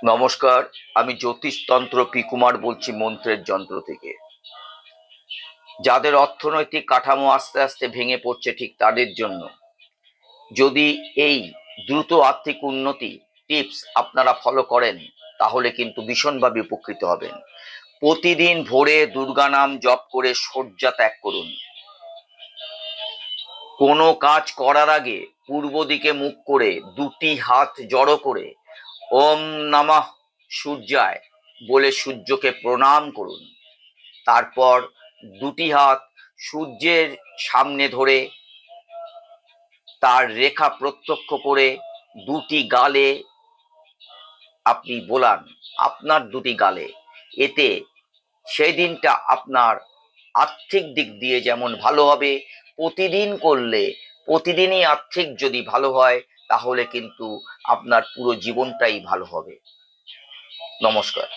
নমস্কার, আমি জ্যোতিষতন্ত্র পি কুমার বলছি মন্ত্রের যন্ত্র থেকে। যাদের অর্থনৈতিক কাঠামো আস্তে আস্তে ভেঙে পড়ছে ঠিক তাদের জন্য যদি এই দ্রুত আর্থিক উন্নতি টিপস আপনারা ফলো করেন তাহলে কিন্তু ভীষণভাবে উপকৃত হবেন। প্রতিদিন ভোরে দুর্গা নাম জপ করে শয্যা ত্যাগ করুন। কোনো কাজ করার আগে পূর্ব দিকে মুখ করে দুটি হাত জড়ো করে ওম নমঃ সূর্যায় বলে সূর্যকে প্রণাম করুন। তারপর দুটি হাত সূর্যের সামনে ধরে তার রেখা প্রত্যক্ষ করে দুটি গালে আপনি বোলান, আপনার দুটি গালে। এতে সেই দিনটা আপনার আর্থিক দিক দিয়ে যেমন ভালো হবে, প্রতিদিন করলে প্রতিদিনই আর্থিক যদি ভালো হয় তাহলে কিন্তু আপনার পুরো জীবনটাই ভালো হবে। নমস্কার।